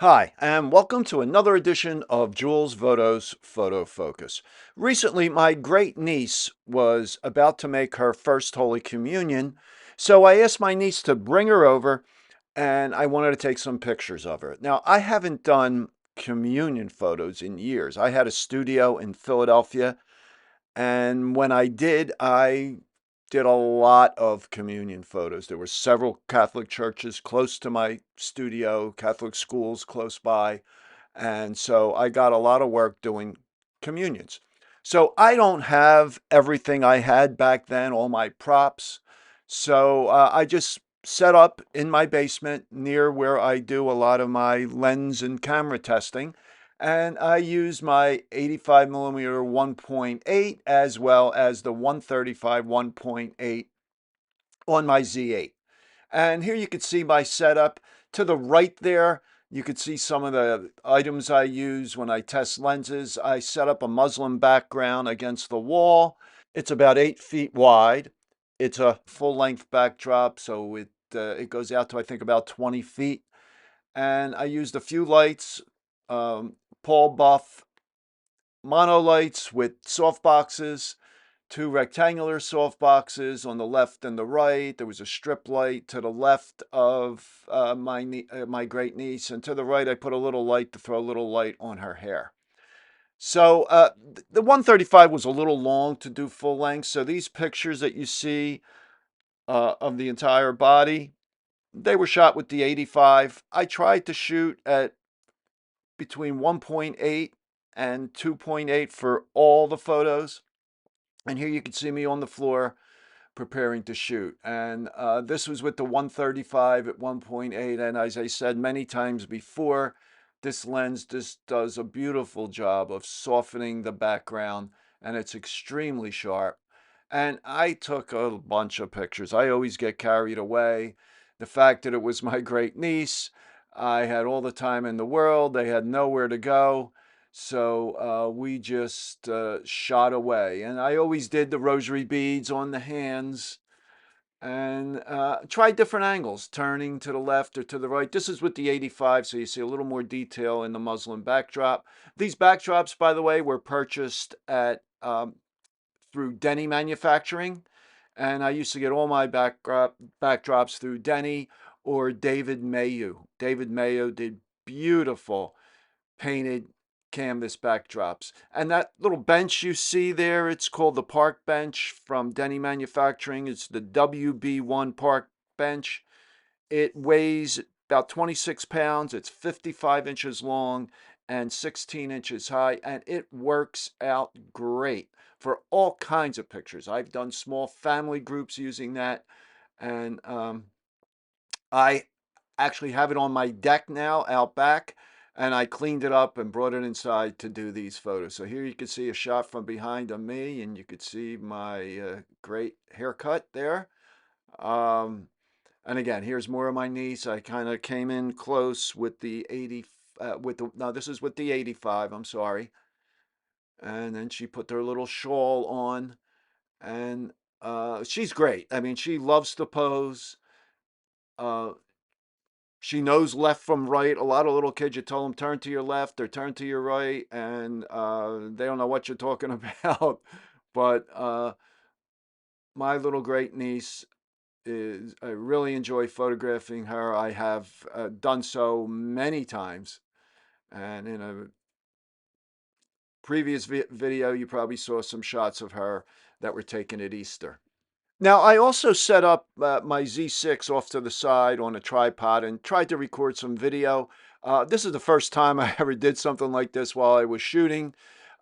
Hi, and welcome to another edition of Jules Voto's Photo Focus. Recently, my great niece was about to make her first Holy Communion, so I asked my niece to bring her over and I wanted to take some pictures of her. Now, I haven't done communion photos in years. I had a studio in Philadelphia, and when I did a lot of communion photos. There were several Catholic churches close to my studio, Catholic schools close by. And so I got a lot of work doing communions. So I don't have everything I had back then, all my props. So I just set up in my basement near where I do a lot of my lens and camera testing. And I use my 85mm 1.8 as well as the 135 1.8 on my Z8. And here you can see my setup. To the right there, you can see some of the items I use when I test lenses. I set up a muslin background against the wall. It's about 8 feet wide. It's a full length backdrop, so it goes out to I think about 20 feet. And I used a few lights, Paul Buff mono lights with soft boxes, two rectangular soft boxes on the left and the right. There was a strip light to the left of my great niece, and to the right, I put a little light to throw a little light on her hair. So the 135 was a little long to do full length. So these pictures that you see of the entire body, they were shot with the 85. I tried to shoot at between 1.8 and 2.8 for all the photos. And here you can see me on the floor preparing to shoot. And this was with the 135 at 1.8. And as I said many times before, this lens just does a beautiful job of softening the background, and it's extremely sharp. And I took a bunch of pictures. I always get carried away. The fact that it was my great niece, I had all the time in the world. They had nowhere to go. So we just shot away. And I always did the rosary beads on the hands and tried different angles, turning to the left or to the right. This is with the 85, so you see a little more detail in the muslin backdrop. These backdrops, by the way, were purchased at through Denny Manufacturing. And I used to get all my backdrops through Denny or David Mayu. David Mayo did beautiful painted canvas backdrops. And that little bench you see there, it's called the Park Bench from Denny Manufacturing. It's the WB1 Park Bench. It weighs about 26 pounds. It's 55 inches long and 16 inches high, and it works out great for all kinds of pictures. I've done small family groups using that, and I actually have it on my deck now out back, and I cleaned it up and brought it inside to do these photos. So here you can see a shot from behind of me, and you could see my great haircut there. Um, and again, here's more of my niece. I kind of came in close with the 80, with the, no, this is with the 85, I'm sorry. And then she put her little shawl on, and she's great. I mean, she loves to pose. Uh, she knows left from right. A lot of little kids, you tell them turn to your left or turn to your right, and they don't know what you're talking about. But my little great niece is, I really enjoy photographing her. I have done so many times. And in a previous video, you probably saw some shots of her that were taken at Easter. Now, I also set up my Z6 off to the side on a tripod and tried to record some video. This is the first time I ever did something like this while I was shooting.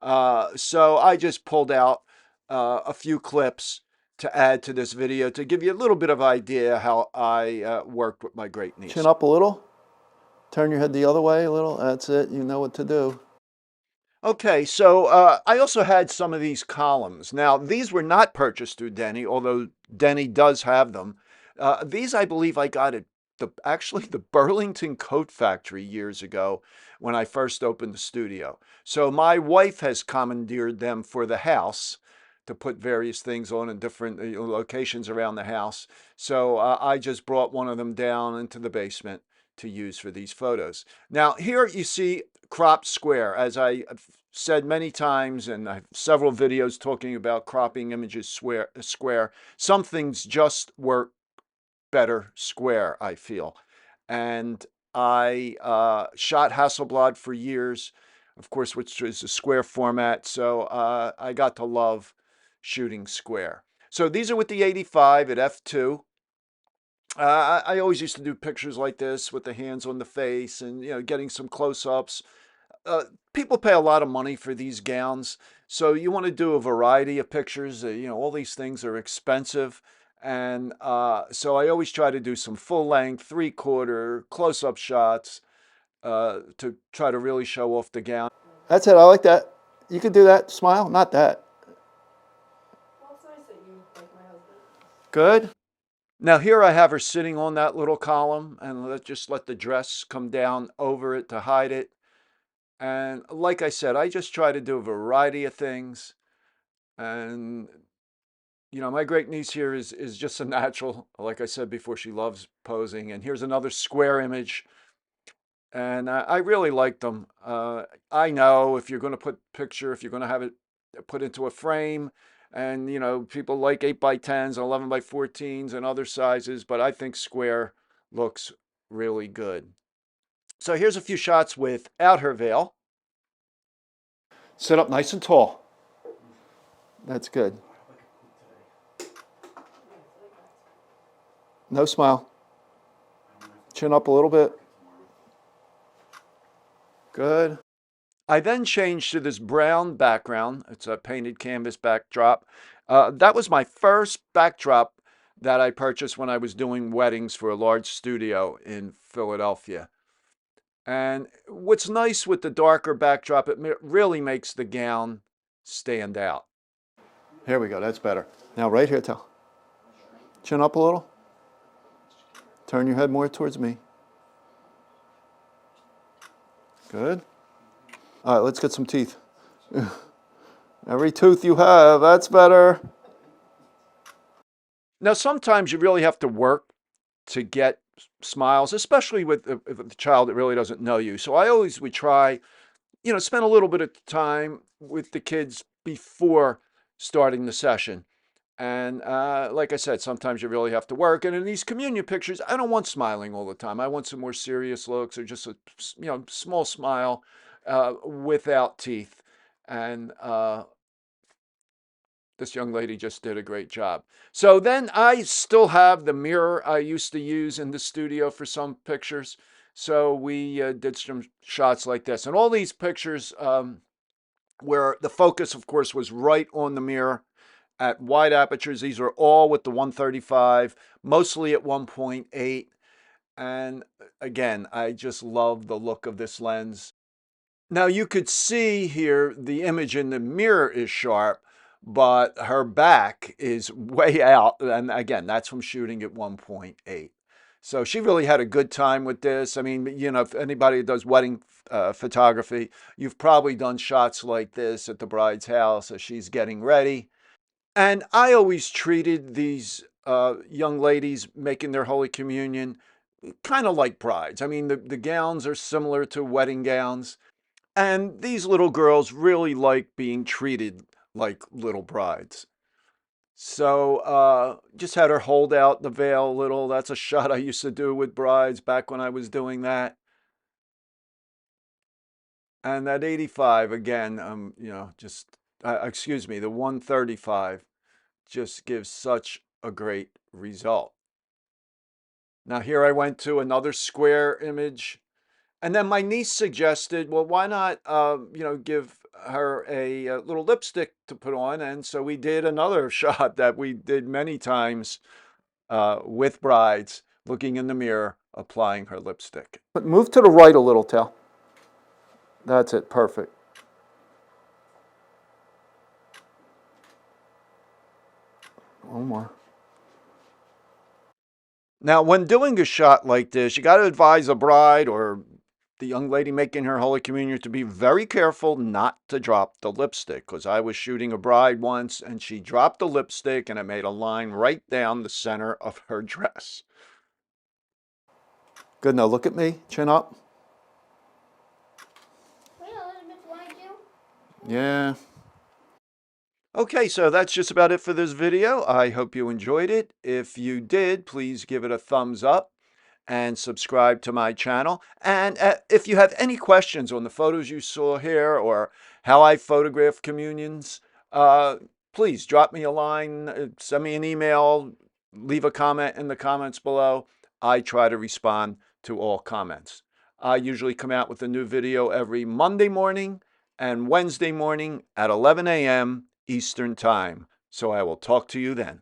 So I just pulled out a few clips to add to this video to give you a little bit of idea how I worked with my great Chin niece. up a little. Turn your head the other way a little. That's it. You know what to do. Okay, so I also had some of these columns. Now, these were not purchased through Denny, although Denny does have them. These, I believe, I got at actually the Burlington Coat Factory years ago when I first opened the studio. So my wife has commandeered them for the house to put various things on in different locations around the house. So I just brought one of them down into the basement to use for these photos. Now, here you see cropped square. As I have said many times, and I have several videos talking about cropping images square, some things just work better square, I feel. And I shot Hasselblad for years, of course, which is a square format. So I got to love shooting square. So these are with the 85 at f2. I always used to do pictures like this with the hands on the face and, getting some close-ups. Uh, People pay a lot of money for these gowns, so you want to do a variety of pictures. All these things are expensive, and so I always try to do some full-length, three-quarter, close-up shots to try to really show off the gown. That's it. I like that. You could do that. Smile. Not that. Well, it's nice that you like my husband. Good. Now here I have her sitting on that little column, and just let the dress come down over it to hide it. And like I said, I just try to do a variety of things. And my great niece here is just a natural. Like I said before, she loves posing. And here's another square image, and I really like them. I know if you're going to if you're going to have it put into a frame, and people like 8x10s, 11x14s, and other sizes, but I think square looks really good. So here's a few shots without her veil. Sit up nice and tall. That's good. No smile. Chin up a little bit. Good. I then changed to this brown background. It's a painted canvas backdrop. That was my first backdrop that I purchased when I was doing weddings for a large studio in Philadelphia. And what's nice with the darker backdrop, it really makes the gown stand out. Here we go. That's better. Now right here, tell. Chin up a little. Turn your head more towards me. Good. All right, let's get some teeth. Every tooth you have, that's better. Now, sometimes you really have to work to get smiles, especially with the child that really doesn't know you. So I always would try, spend a little bit of time with the kids before starting the session. And like I said, sometimes you really have to work. And in these communion pictures, I don't want smiling all the time. I want some more serious looks or just a small smile without teeth. And this young lady just did a great job. So then I still have the mirror I used to use in the studio for some pictures. So we did some shots like this. And all these pictures where the focus, of course, was right on the mirror at wide apertures. These are all with the 135, mostly at 1.8. And again, I just love the look of this lens. Now you could see here the image in the mirror is sharp, but her back is way out. And again, that's from shooting at 1.8. So she really had a good time with this. I mean, if anybody does wedding photography, you've probably done shots like this at the bride's house as she's getting ready. And I always treated these young ladies making their Holy Communion kind of like brides. I mean, the gowns are similar to wedding gowns. And these little girls really like being treated like little brides. So just had her hold out the veil a little. That's a shot I used to do with brides back when I was doing that. And that 85 again, excuse me, the 135 just gives such a great result. Now here I went to another square image. And then my niece suggested, well, why not, give her a little lipstick to put on? And so we did another shot that we did many times with brides, looking in the mirror, applying her lipstick. But move to the right a little, Tal. That's it. Perfect. One more. Now, when doing a shot like this, you got to advise a bride or the young lady making her Holy Communion to be very careful not to drop the lipstick, because I was shooting a bride once and she dropped the lipstick and it made a line right down the center of her dress. Good, now look at me, chin up. Wait, Elizabeth, why'd you? Yeah. Okay, so that's just about it for this video. I hope you enjoyed it. If you did, please give it a thumbs up and subscribe to my channel. And if you have any questions on the photos you saw here or how I photograph communions, please drop me a line, send me an email, leave a comment in the comments below. I try to respond to all comments. I usually come out with a new video every Monday morning and Wednesday morning at 11 a.m. Eastern Time. So I will talk to you then.